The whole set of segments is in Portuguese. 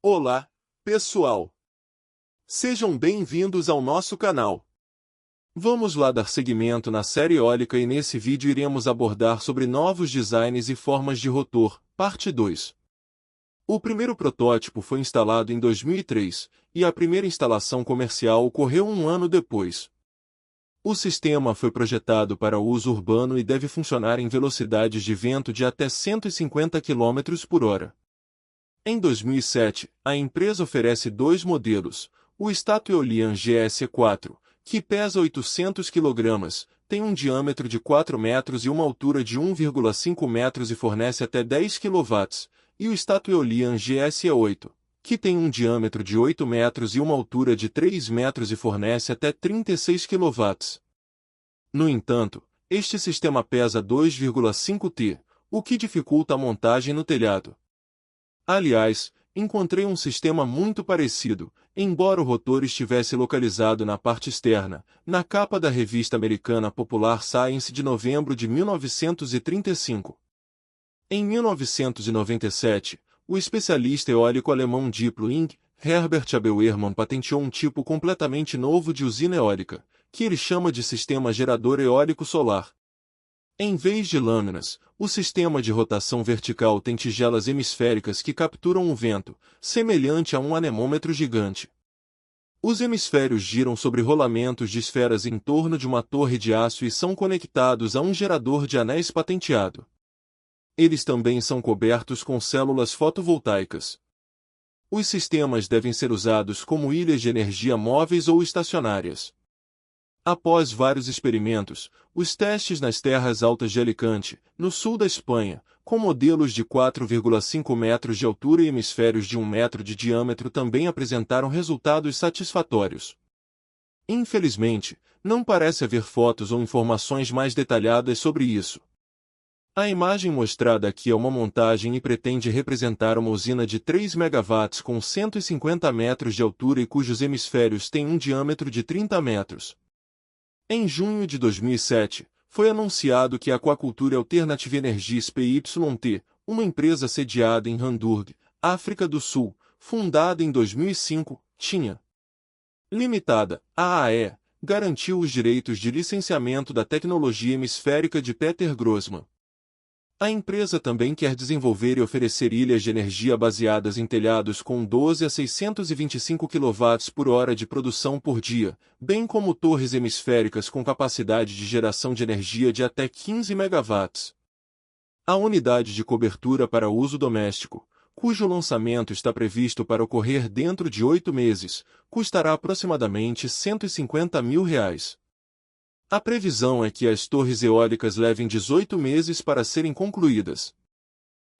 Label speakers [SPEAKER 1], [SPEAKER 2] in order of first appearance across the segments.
[SPEAKER 1] Olá, pessoal! Sejam bem-vindos ao nosso canal. Vamos lá dar seguimento na série eólica e nesse vídeo iremos abordar sobre novos designs e formas de rotor, parte 2. O primeiro protótipo foi instalado em 2003, e a primeira instalação comercial ocorreu um ano depois. O sistema foi projetado para uso urbano e deve funcionar em velocidades de vento de até 150 km por hora. Em 2007, a empresa oferece dois modelos, o Statoilian GSE4, que pesa 800 kg, tem um diâmetro de 4 metros e uma altura de 1,5 metros e fornece até 10 kW, e o Statoilian GSE8, que tem um diâmetro de 8 metros e uma altura de 3 metros e fornece até 36 kW. No entanto, este sistema pesa 2,5 t, o que dificulta a montagem no telhado. Aliás, encontrei um sistema muito parecido, embora o rotor estivesse localizado na parte externa, na capa da revista americana Popular Science de novembro de 1935. Em 1997, o especialista eólico alemão Diplo Inc., Herbert Abel-Ehrmann patenteou um tipo completamente novo de usina eólica, que ele chama de sistema gerador eólico solar. Em vez de lâminas, o sistema de rotação vertical tem tigelas hemisféricas que capturam o vento, semelhante a um anemômetro gigante. Os hemisférios giram sobre rolamentos de esferas em torno de uma torre de aço e são conectados a um gerador de anéis patenteado. Eles também são cobertos com células fotovoltaicas. Os sistemas devem ser usados como ilhas de energia móveis ou estacionárias. Após vários experimentos, os testes nas terras altas de Alicante, no sul da Espanha, com modelos de 4,5 metros de altura e hemisférios de 1 metro de diâmetro também apresentaram resultados satisfatórios. Infelizmente, não parece haver fotos ou informações mais detalhadas sobre isso. A imagem mostrada aqui é uma montagem e pretende representar uma usina de 3 MW com 150 metros de altura e cujos hemisférios têm um diâmetro de 30 metros. Em junho de 2007, foi anunciado que a Aquaculture Alternative Energies PYT, uma empresa sediada em Hamburg, África do Sul, fundada em 2005, tinha limitada, AAE, garantiu os direitos de licenciamento da tecnologia hemisférica de Peter Grossman. A empresa também quer desenvolver e oferecer ilhas de energia baseadas em telhados com 12 a 625 kW por hora de produção por dia, bem como torres hemisféricas com capacidade de geração de energia de até 15 MW. A unidade de cobertura para uso doméstico, cujo lançamento está previsto para ocorrer dentro de 8 meses, custará aproximadamente R$ 150 mil. A previsão é que as torres eólicas levem 18 meses para serem concluídas.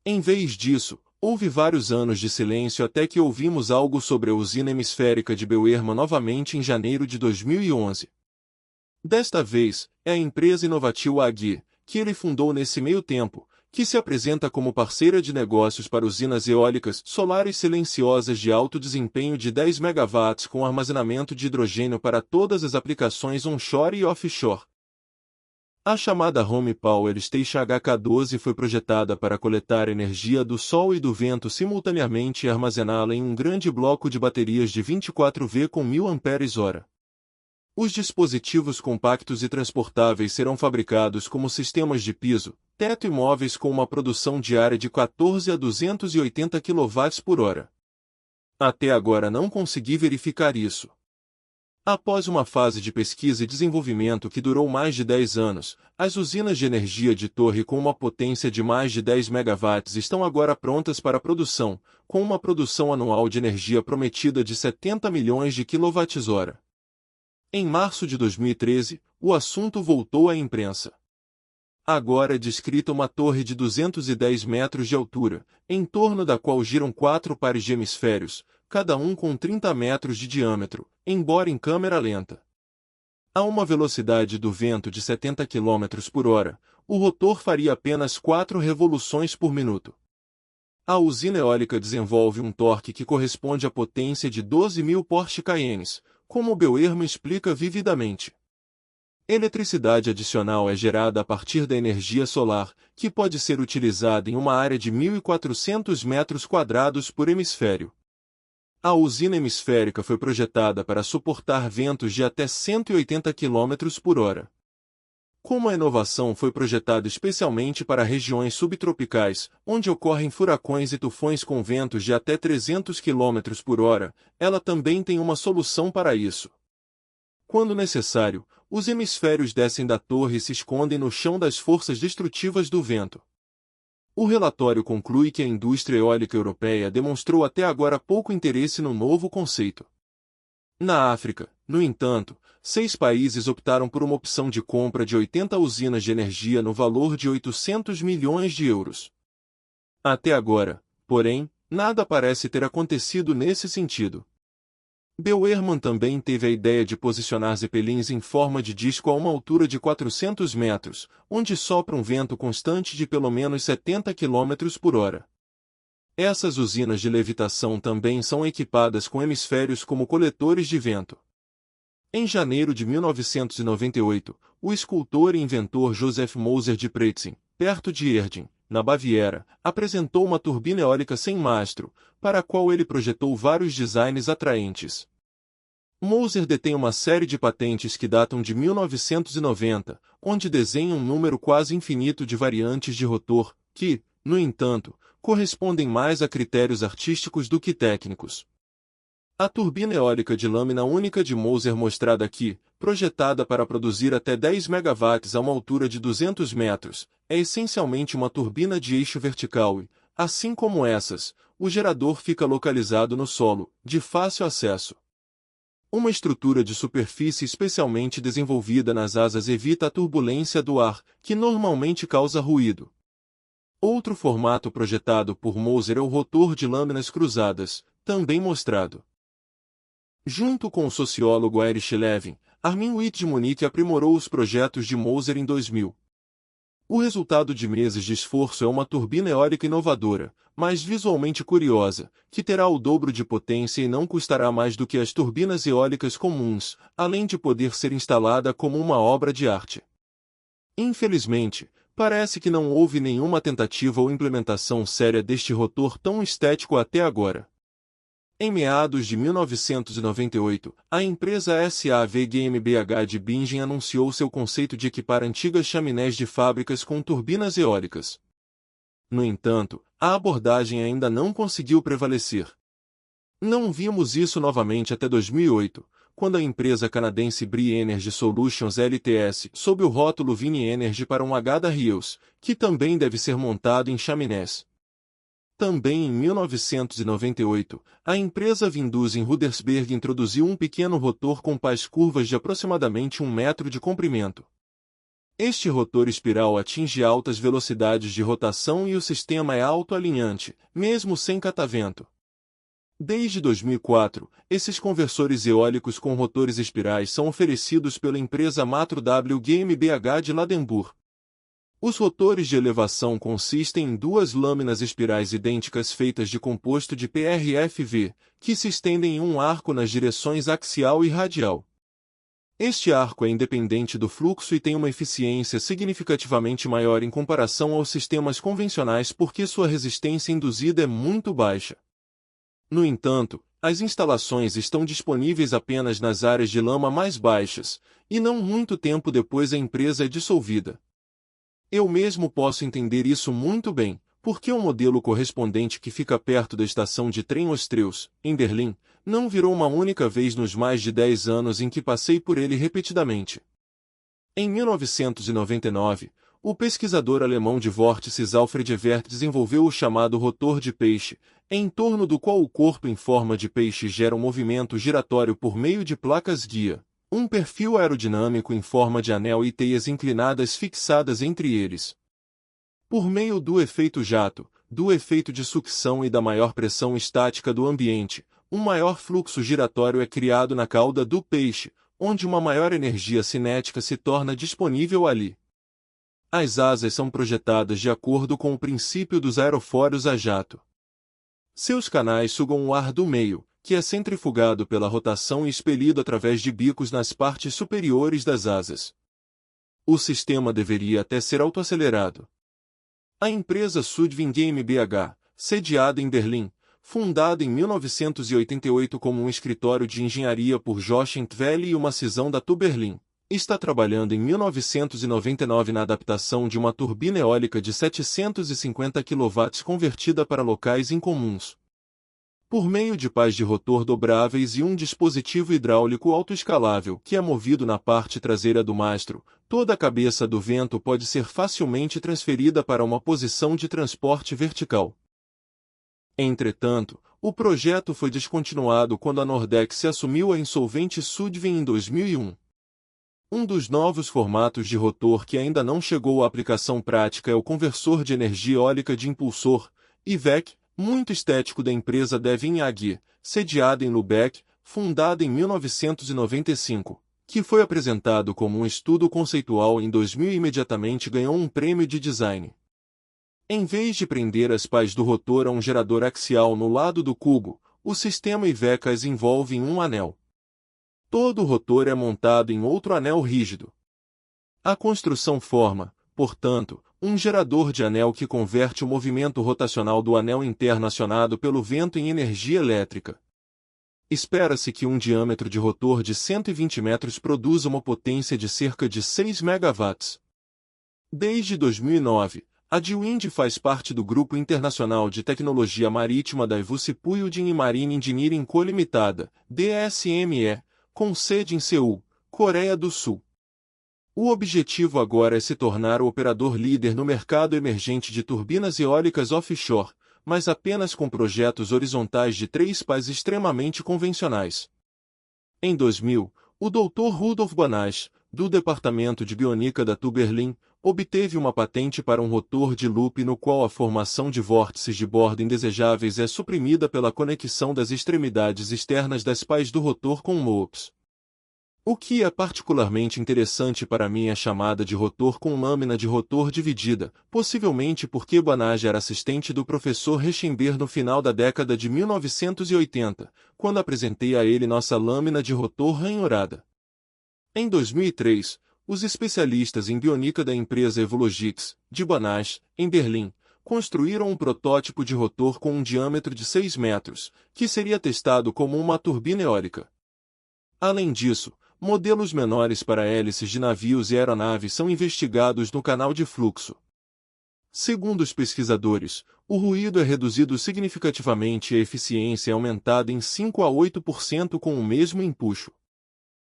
[SPEAKER 1] Em vez disso, houve vários anos de silêncio até que ouvimos algo sobre a usina hemisférica de Abel-Ehrmann novamente em janeiro de 2011. Desta vez, é a empresa Inovatio AG, que ele fundou nesse meio tempo, que se apresenta como parceira de negócios para usinas eólicas solares silenciosas de alto desempenho de 10 MW com armazenamento de hidrogênio para todas as aplicações onshore e offshore. A chamada Home Power Station HK12 foi projetada para coletar energia do sol e do vento simultaneamente e armazená-la em um grande bloco de baterias de 24V com 1000 Ah. Os dispositivos compactos e transportáveis serão fabricados como sistemas de piso, teto e móveis com uma produção diária de 14 a 280 kW por hora. Até agora não consegui verificar isso. Após uma fase de pesquisa e desenvolvimento que durou mais de 10 anos, as usinas de energia de torre com uma potência de mais de 10 MW estão agora prontas para produção, com uma produção anual de energia prometida de 70 milhões de kWh. Em março de 2013, o assunto voltou à imprensa. Agora é descrita uma torre de 210 metros de altura, em torno da qual giram 4 pares de hemisférios, cada um com 30 metros de diâmetro, embora em câmera lenta. A uma velocidade do vento de 70 km por hora, o rotor faria apenas 4 revoluções por minuto. A usina eólica desenvolve um torque que corresponde à potência de 12.000 Porsche-Cayennes, como Abel-Ehrmann explica vividamente. Eletricidade adicional é gerada a partir da energia solar, que pode ser utilizada em uma área de 1.400 metros quadrados por hemisfério. A usina hemisférica foi projetada para suportar ventos de até 180 km por hora. Como a inovação foi projetada especialmente para regiões subtropicais, onde ocorrem furacões e tufões com ventos de até 300 km por hora, ela também tem uma solução para isso. Quando necessário, os hemisférios descem da torre e se escondem no chão das forças destrutivas do vento. O relatório conclui que a indústria eólica europeia demonstrou até agora pouco interesse no novo conceito. Na África, no entanto, 6 países optaram por uma opção de compra de 80 usinas de energia no valor de 800 milhões de euros. Até agora, porém, nada parece ter acontecido nesse sentido. Beuermann também teve a ideia de posicionar zeppelins em forma de disco a uma altura de 400 metros, onde sopra um vento constante de pelo menos 70 km por hora. Essas usinas de levitação também são equipadas com hemisférios como coletores de vento. Em janeiro de 1998, o escultor e inventor Joseph Moser de Pretzing, perto de Erding, na Baviera, apresentou uma turbina eólica sem mastro, para a qual ele projetou vários designs atraentes. Moser detém uma série de patentes que datam de 1990, onde desenha um número quase infinito de variantes de rotor, que, no entanto, correspondem mais a critérios artísticos do que técnicos. A turbina eólica de lâmina única de Moser mostrada aqui, projetada para produzir até 10 MW a uma altura de 200 metros, é essencialmente uma turbina de eixo vertical e, assim como essas, o gerador fica localizado no solo, de fácil acesso. Uma estrutura de superfície especialmente desenvolvida nas asas evita a turbulência do ar, que normalmente causa ruído. Outro formato projetado por Moser é o rotor de lâminas cruzadas, também mostrado. Junto com o sociólogo Erich Levin, Armin Witt de Munique aprimorou os projetos de Moser em 2000. O resultado de meses de esforço é uma turbina eólica inovadora, mas visualmente curiosa, que terá o dobro de potência e não custará mais do que as turbinas eólicas comuns, além de poder ser instalada como uma obra de arte. Infelizmente, parece que não houve nenhuma tentativa ou implementação séria deste rotor tão estético até agora. Em meados de 1998, a empresa SAV GmbH de Bingen anunciou seu conceito de equipar antigas chaminés de fábricas com turbinas eólicas. No entanto, a abordagem ainda não conseguiu prevalecer. Não vimos isso novamente até 2008, quando a empresa canadense Bri Energy Solutions LTS sob o rótulo Vini Energy para um HDA Rios, que também deve ser montado em chaminés. Também em 1998, a empresa Windus em Rudersberg introduziu um pequeno rotor com pás curvas de aproximadamente 1 metro de comprimento. Este rotor espiral atinge altas velocidades de rotação e o sistema é auto-alinhante, mesmo sem catavento. Desde 2004, esses conversores eólicos com rotores espirais são oferecidos pela empresa Matro W GmbH de Ladenburg. Os rotores de elevação consistem em 2 lâminas espirais idênticas feitas de composto de PRFV, que se estendem em um arco nas direções axial e radial. Este arco é independente do fluxo e tem uma eficiência significativamente maior em comparação aos sistemas convencionais porque sua resistência induzida é muito baixa. No entanto, as instalações estão disponíveis apenas nas áreas de lama mais baixas, e não muito tempo depois a empresa é dissolvida. Eu mesmo posso entender isso muito bem, porque o modelo correspondente que fica perto da estação de trem Ostreus, em Berlim, não virou uma única vez nos mais de 10 anos em que passei por ele repetidamente. Em 1999, o pesquisador alemão de vórtices Alfred Evert desenvolveu o chamado rotor de peixe, em torno do qual o corpo em forma de peixe gera um movimento giratório por meio de placas guia. Um perfil aerodinâmico em forma de anel e teias inclinadas fixadas entre eles. Por meio do efeito jato, do efeito de sucção e da maior pressão estática do ambiente, um maior fluxo giratório é criado na cauda do peixe, onde uma maior energia cinética se torna disponível ali. As asas são projetadas de acordo com o princípio dos aerofórios a jato. Seus canais sugam o ar do meio, que é centrifugado pela rotação e expelido através de bicos nas partes superiores das asas. O sistema deveria até ser autoacelerado. A empresa Sudvin GmbH, sediada em Berlim, fundada em 1988 como um escritório de engenharia por Jochen Twelle e uma cisão da Tuberlin, está trabalhando em 1999 na adaptação de uma turbina eólica de 750 kW convertida para locais incomuns. Por meio de pás de rotor dobráveis e um dispositivo hidráulico autoescalável que é movido na parte traseira do mastro, toda a cabeça do vento pode ser facilmente transferida para uma posição de transporte vertical. Entretanto, o projeto foi descontinuado quando a Nordex assumiu a insolvente Sudvin em 2001. Um dos novos formatos de rotor que ainda não chegou à aplicação prática é o conversor de energia eólica de impulsor, IVEC, muito estético da empresa Devin AG, sediada em Lubeck, fundada em 1995, que foi apresentado como um estudo conceitual em 2000 e imediatamente ganhou um prêmio de design. Em vez de prender as pás do rotor a um gerador axial no lado do cubo, o sistema IVEC as envolve em um anel. Todo o rotor é montado em outro anel rígido. A construção forma, portanto, um gerador de anel que converte o movimento rotacional do anel interno acionado pelo vento em energia elétrica. Espera-se que um diâmetro de rotor de 120 metros produza uma potência de cerca de 6 MW. Desde 2009, a DeWind faz parte do Grupo Internacional de Tecnologia Marítima da Daewoo Building Marine Engineering Co. Limitada, DSME, com sede em Seul, Coreia do Sul. O objetivo agora é se tornar o operador líder no mercado emergente de turbinas eólicas offshore, mas apenas com projetos horizontais de 3 pás extremamente convencionais. Em 2000, o Dr. Rudolf Banach, do Departamento de Bionica da Tuberlin, obteve uma patente para um rotor de loop no qual a formação de vórtices de bordo indesejáveis é suprimida pela conexão das extremidades externas das pás do rotor com loops. O que é particularmente interessante para mim é a chamada de rotor com lâmina de rotor dividida, possivelmente porque Banach era assistente do professor Rechenberg no final da década de 1980, quando apresentei a ele nossa lâmina de rotor ranhurada. Em 2003, os especialistas em bionica da empresa Evologix, de Banach, em Berlim, construíram um protótipo de rotor com um diâmetro de 6 metros, que seria testado como uma turbina eólica. Além disso, modelos menores para hélices de navios e aeronaves são investigados no canal de fluxo. Segundo os pesquisadores, o ruído é reduzido significativamente e a eficiência é aumentada em 5 a 8% com o mesmo empuxo.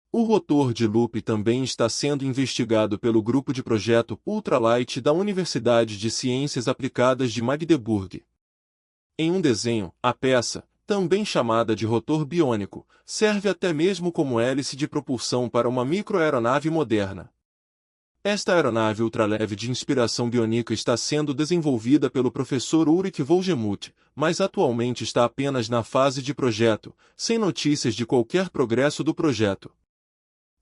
[SPEAKER 1] O rotor de loop também está sendo investigado pelo grupo de projeto Ultralight da Universidade de Ciências Aplicadas de Magdeburg. Em um desenho, a peça, também chamada de rotor biônico, serve até mesmo como hélice de propulsão para uma microaeronave moderna. Esta aeronave ultraleve de inspiração bionica está sendo desenvolvida pelo professor Ulrich Wohlgemuth, mas atualmente está apenas na fase de projeto, sem notícias de qualquer progresso do projeto.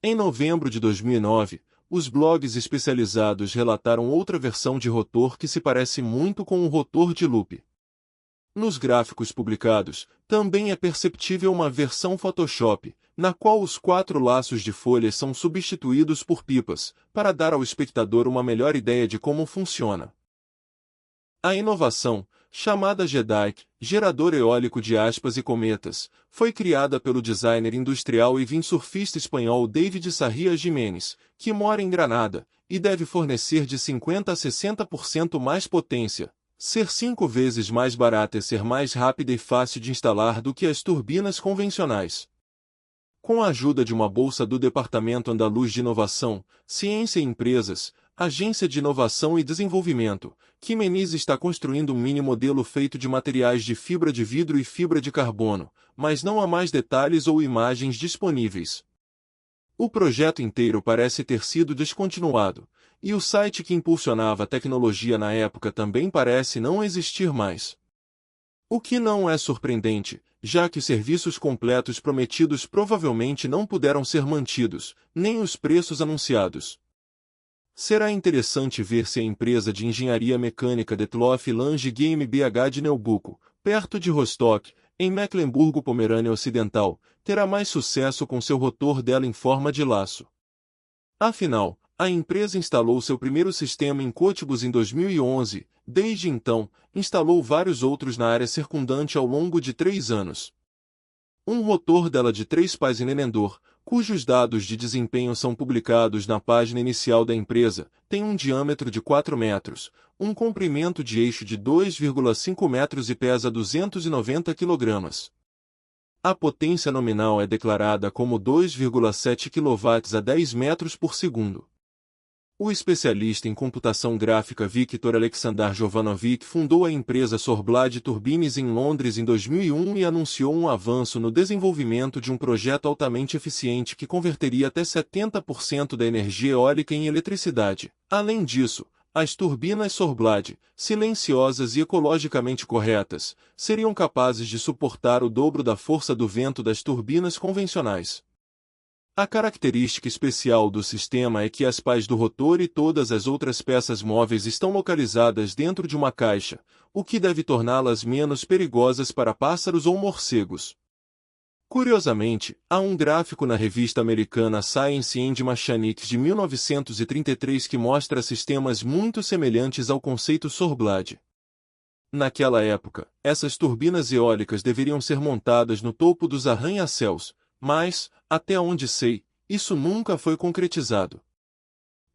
[SPEAKER 1] Em novembro de 2009, os blogs especializados relataram outra versão de rotor que se parece muito com o rotor de loop. Nos gráficos publicados, também é perceptível uma versão Photoshop, na qual os 4 laços de folhas são substituídos por pipas, para dar ao espectador uma melhor ideia de como funciona. A inovação, chamada GEDAIC, gerador eólico de aspas e cometas, foi criada pelo designer industrial e windsurfista espanhol David Sarria Jiménez, que mora em Granada, e deve fornecer de 50% a 60% mais potência, ser 5 vezes mais barata e ser mais rápida e fácil de instalar do que as turbinas convencionais. Com a ajuda de uma bolsa do Departamento Andaluz de Inovação, Ciência e Empresas, Agência de Inovação e Desenvolvimento, Jiménez está construindo um mini modelo feito de materiais de fibra de vidro e fibra de carbono, mas não há mais detalhes ou imagens disponíveis. O projeto inteiro parece ter sido descontinuado, e o site que impulsionava a tecnologia na época também parece não existir mais. O que não é surpreendente, já que os serviços completos prometidos provavelmente não puderam ser mantidos, nem os preços anunciados. Será interessante ver se a empresa de engenharia mecânica Detloff Lange GmbH de Neubuco, perto de Rostock, em Mecklemburgo-Pomerânia Ocidental, terá mais sucesso com seu rotor dela em forma de laço. Afinal, a empresa instalou seu primeiro sistema em Cottbus em 2011. Desde então, instalou vários outros na área circundante ao longo de 3 anos. Um rotor dela de 3 pás em Nenendor, cujos dados de desempenho são publicados na página inicial da empresa, tem um diâmetro de 4 metros, um comprimento de eixo de 2,5 metros e pesa 290 kg. A potência nominal é declarada como 2,7 kW a 10 metros por segundo. O especialista em computação gráfica Viktor Aleksandar Jovanovic fundou a empresa Sorblad Turbines em Londres em 2001 e anunciou um avanço no desenvolvimento de um projeto altamente eficiente que converteria até 70% da energia eólica em eletricidade. Além disso, as turbinas Sorblad, silenciosas e ecologicamente corretas, seriam capazes de suportar o dobro da força do vento das turbinas convencionais. A característica especial do sistema é que as pás do rotor e todas as outras peças móveis estão localizadas dentro de uma caixa, o que deve torná-las menos perigosas para pássaros ou morcegos. Curiosamente, há um gráfico na revista americana Science and Mechanics de 1933 que mostra sistemas muito semelhantes ao conceito Sorblad. Naquela época, essas turbinas eólicas deveriam ser montadas no topo dos arranha-céus, mas, até onde sei, isso nunca foi concretizado.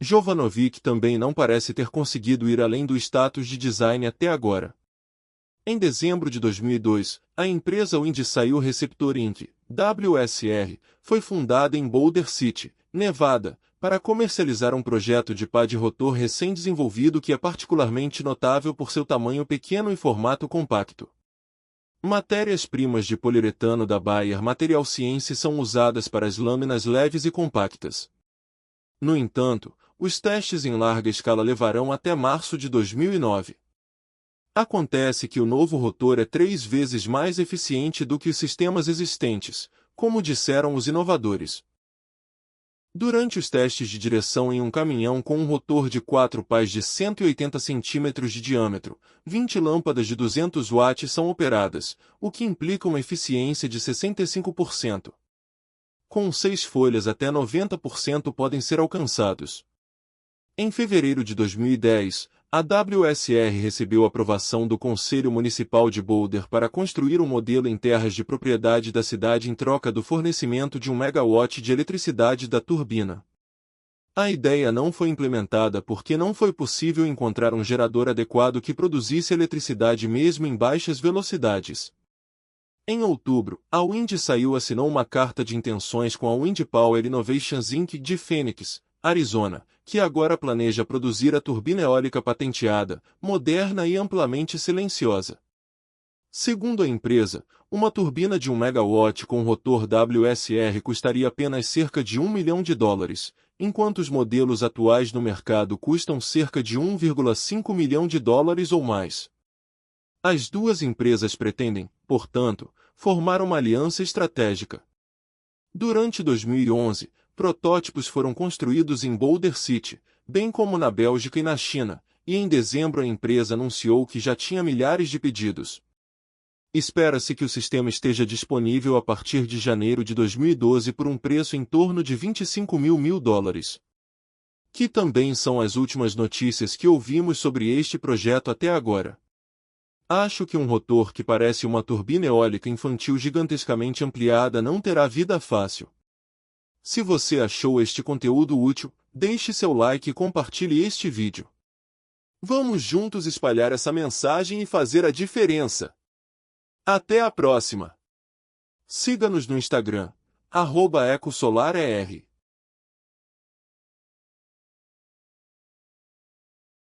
[SPEAKER 1] Jovanovic também não parece ter conseguido ir além do status de design até agora. Em dezembro de 2002, a empresa Windsail Receptor Inc., WSR, foi fundada em Boulder City, Nevada, para comercializar um projeto de pá de rotor recém-desenvolvido que é particularmente notável por seu tamanho pequeno e formato compacto. Matérias-primas de poliuretano da Bayer Material Science são usadas para as lâminas leves e compactas. No entanto, os testes em larga escala levarão até março de 2009. Acontece que o novo rotor é 3 vezes mais eficiente do que os sistemas existentes, como disseram os inovadores. Durante os testes de direção em um caminhão com um rotor de 4 pás de 180 cm de diâmetro, 20 lâmpadas de 200 watts são operadas, o que implica uma eficiência de 65%. Com 6 folhas até 90% podem ser alcançados. Em fevereiro de 2010, a WSR recebeu aprovação do Conselho Municipal de Boulder para construir um modelo em terras de propriedade da cidade em troca do fornecimento de 1 megawatt de eletricidade da turbina. A ideia não foi implementada porque não foi possível encontrar um gerador adequado que produzisse eletricidade mesmo em baixas velocidades. Em outubro, a Windsail assinou uma carta de intenções com a Wind Power Innovations Inc. de Phoenix, Arizona, que agora planeja produzir a turbina eólica patenteada, moderna e amplamente silenciosa. Segundo a empresa, uma turbina de 1 megawatt com rotor WSR custaria apenas cerca de $1 milhão, enquanto os modelos atuais no mercado custam cerca de $1,5 milhão ou mais. As duas empresas pretendem, portanto, formar uma aliança estratégica. Durante 2011, protótipos foram construídos em Boulder City, bem como na Bélgica e na China, e em dezembro a empresa anunciou que já tinha milhares de pedidos. Espera-se que o sistema esteja disponível a partir de janeiro de 2012 por um preço em torno de $25 mil. Que também são as últimas notícias que ouvimos sobre este projeto até agora. Acho que um rotor que parece uma turbina eólica infantil gigantescamente ampliada não terá vida fácil. Se você achou este conteúdo útil, deixe seu like e compartilhe este vídeo. Vamos juntos espalhar essa mensagem e fazer a diferença. Até a próxima! Siga-nos no Instagram, @EcoSolarER.